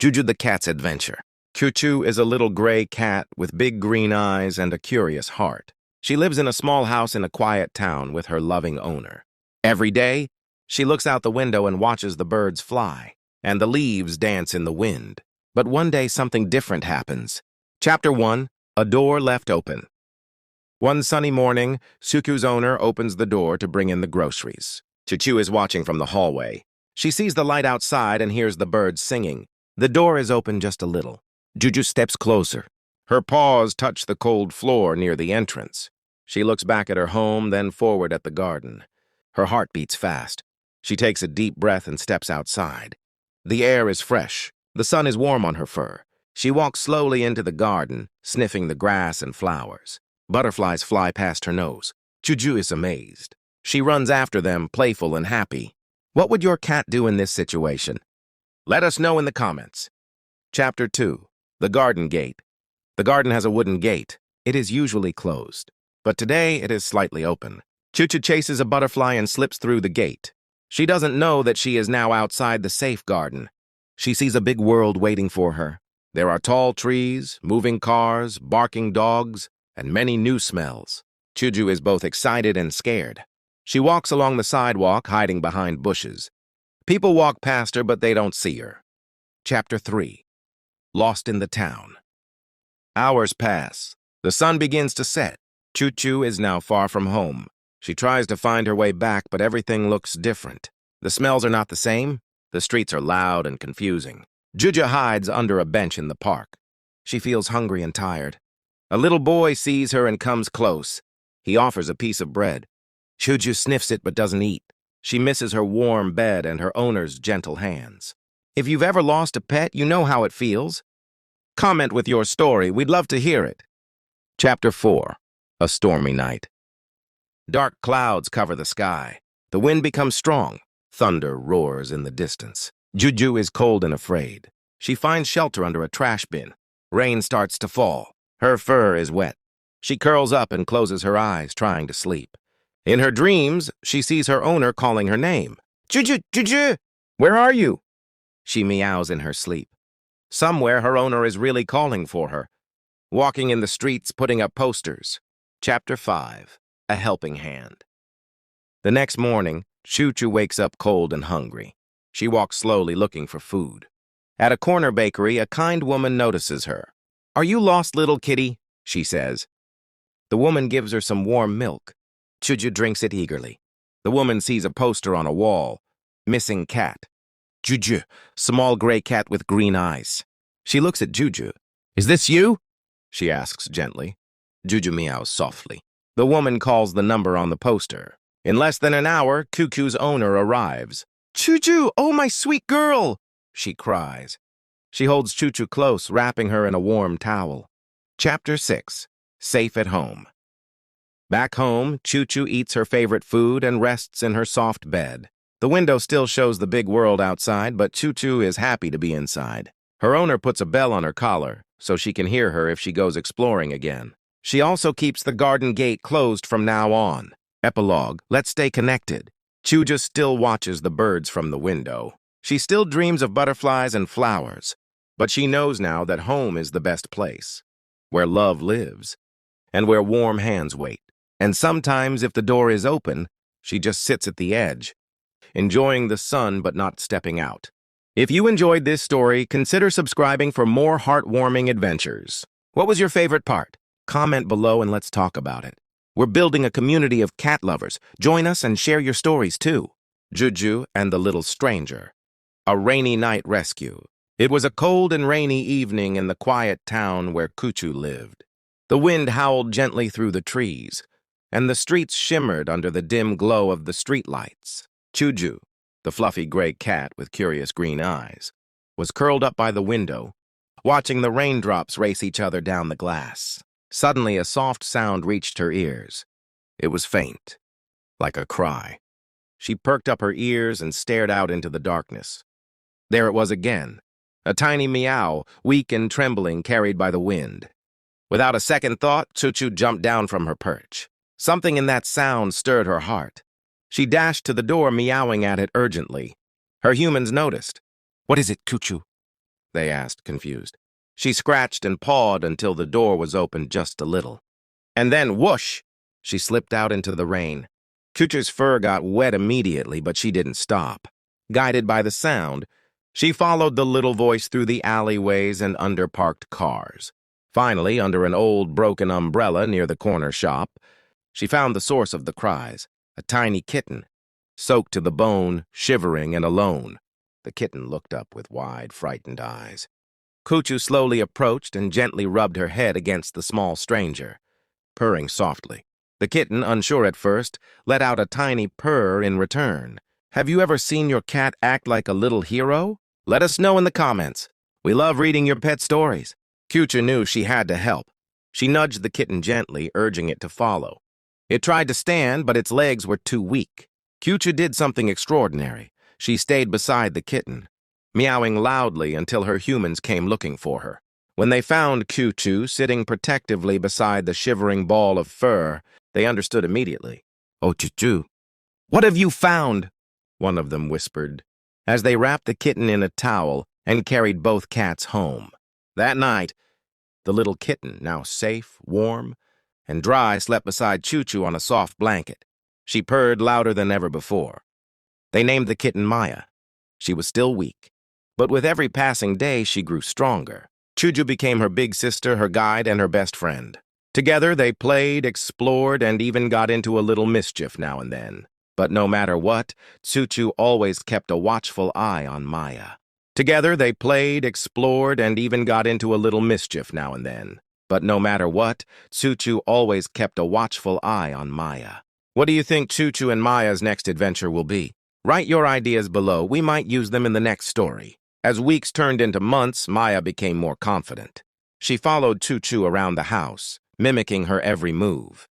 Cücü the Cat's Adventure. Cücü is a little gray cat with big green eyes and a curious heart. She lives in a small house in a quiet town with her loving owner. Every day, she looks out the window and watches the birds fly, and the leaves dance in the wind. But one day, something different happens. Chapter 1, A Door Left Open. One sunny morning, Cücü's owner opens the door to bring in the groceries. Cücü is watching from the hallway. She sees the light outside and hears the birds singing. The door is open just a little. Cücü steps closer. Her paws touch the cold floor near the entrance. She looks back at her home, then forward at the garden. Her heart beats fast. She takes a deep breath and steps outside. The air is fresh. The sun is warm on her fur. She walks slowly into the garden, sniffing the grass and flowers. Butterflies fly past her nose. Cücü is amazed. She runs after them, playful and happy. What would your cat do in this situation? Let us know in the comments. Chapter 2, The Garden Gate. The garden has a wooden gate. It is usually closed, but today it is slightly open. Cücü chases a butterfly and slips through the gate. She doesn't know that she is now outside the safe garden. She sees a big world waiting for her. There are tall trees, moving cars, barking dogs, and many new smells. Cücü is both excited and scared. She walks along the sidewalk, hiding behind bushes. People walk past her, but they don't see her. Chapter 3, Lost in the Town. Hours pass. The sun begins to set. Cücü is now far from home. She tries to find her way back, but everything looks different. The smells are not the same. The streets are loud and confusing. Cücü hides under a bench in the park. She feels hungry and tired. A little boy sees her and comes close. He offers a piece of bread. Cücü sniffs it but doesn't eat. She misses her warm bed and her owner's gentle hands. If you've ever lost a pet, you know how it feels. Comment with your story. We'd love to hear it. Chapter 4, A Stormy Night. Dark clouds cover the sky. The wind becomes strong. Thunder roars in the distance. Cücü is cold and afraid. She finds shelter under a trash bin. Rain starts to fall. Her fur is wet. She curls up and closes her eyes, trying to sleep. In her dreams, she sees her owner calling her name. Cücü, Cücü, where are you? She meows in her sleep. Somewhere her owner is really calling for her. Walking in the streets, putting up posters. Chapter 5, A Helping Hand. The next morning, Cücü wakes up cold and hungry. She walks slowly looking for food. At a corner bakery, a kind woman notices her. Are you lost, little kitty? She says. The woman gives her some warm milk. Cücü drinks it eagerly. The woman sees a poster on a wall. Missing cat. Cücü, small gray cat with green eyes. She looks at Cücü. Is this you? She asks gently. Cücü meows softly. The woman calls the number on the poster. In less than an hour, Cücü's owner arrives. Cücü, oh my sweet girl, she cries. She holds Cücü close, wrapping her in a warm towel. Chapter 6, Safe at Home. Back home, Cücü eats her favorite food and rests in her soft bed. The window still shows the big world outside, but Cücü is happy to be inside. Her owner puts a bell on her collar, so she can hear her if she goes exploring again. She also keeps the garden gate closed from now on. Epilogue, let's stay connected. Cücü still watches the birds from the window. She still dreams of butterflies and flowers, but she knows now that home is the best place, where love lives, and where warm hands wait. And sometimes, if the door is open, she just sits at the edge, enjoying the sun but not stepping out. If you enjoyed this story, consider subscribing for more heartwarming adventures. What was your favorite part? Comment below and let's talk about it. We're building a community of cat lovers. Join us and share your stories too. Cücü and the Little Stranger. A Rainy Night Rescue. It was a cold and rainy evening in the quiet town where Cücü lived. The wind howled gently through the trees, and the streets shimmered under the dim glow of the streetlights. Cücü, the fluffy gray cat with curious green eyes, was curled up by the window, watching the raindrops race each other down the glass. Suddenly, a soft sound reached her ears. It was faint, like a cry. She perked up her ears and stared out into the darkness. There it was again, a tiny meow, weak and trembling, carried by the wind. Without a second thought, Cücü jumped down from her perch. Something in that sound stirred her heart. She dashed to the door, meowing at it urgently. Her humans noticed. What is it, Cücü? they asked, confused. She scratched and pawed until the door was opened just a little. And then, whoosh! She slipped out into the rain. Cücü's fur got wet immediately, but she didn't stop. Guided by the sound, she followed the little voice through the alleyways and under parked cars. Finally, under an old broken umbrella near the corner shop, she found the source of the cries, a tiny kitten, soaked to the bone, shivering and alone. The kitten looked up with wide, frightened eyes. Cücü slowly approached and gently rubbed her head against the small stranger, purring softly. The kitten, unsure at first, let out a tiny purr in return. Have you ever seen your cat act like a little hero? Let us know in the comments. We love reading your pet stories. Cücü knew she had to help. She nudged the kitten gently, urging it to follow. It tried to stand, but its legs were too weak. Cücü did something extraordinary. She stayed beside the kitten, meowing loudly until her humans came looking for her. When they found Cücü sitting protectively beside the shivering ball of fur, they understood immediately. "Oh, Cücü, what have you found?" one of them whispered, as they wrapped the kitten in a towel and carried both cats home. That night, the little kitten, now safe, warm, and dry, slept beside Cücü on a soft blanket. She purred louder than ever before. They named the kitten Maya. She was still weak, but with every passing day she grew stronger. Cücü became her big sister, her guide, and her best friend. Together they played, explored, and even got into a little mischief now and then. But no matter what, Cücü always kept a watchful eye on Maya. Together they played, explored, and even got into a little mischief now and then. But no matter what, Cücü always kept a watchful eye on Maya. What do you think Cücü and Maya's next adventure will be? Write your ideas below. We might use them in the next story. As weeks turned into months, Maya became more confident. She followed Cücü around the house, mimicking her every move.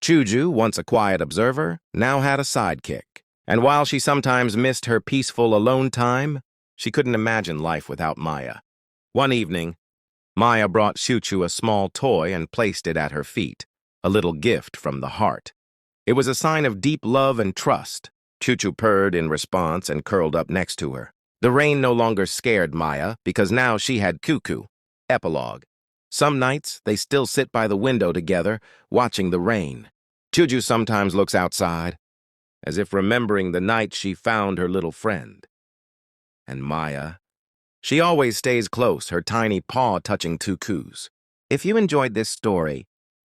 Cücü, once a quiet observer, now had a sidekick. And while she sometimes missed her peaceful alone time, she couldn't imagine life without Maya. One evening, Maya brought Cücü a small toy and placed it at her feet, a little gift from the heart. It was a sign of deep love and trust. Cücü purred in response and curled up next to her. The rain no longer scared Maya because now she had Cücü. Epilogue. Some nights, they still sit by the window together, watching the rain. Cücü sometimes looks outside, as if remembering the night she found her little friend. And Maya, she always stays close, her tiny paw touching Cücü's. If you enjoyed this story,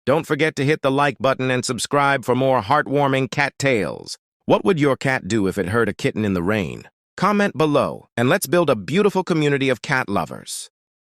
don't forget to hit the like button and subscribe for more heartwarming cat tales. What would your cat do if it heard a kitten in the rain? Comment below, and let's build a beautiful community of cat lovers.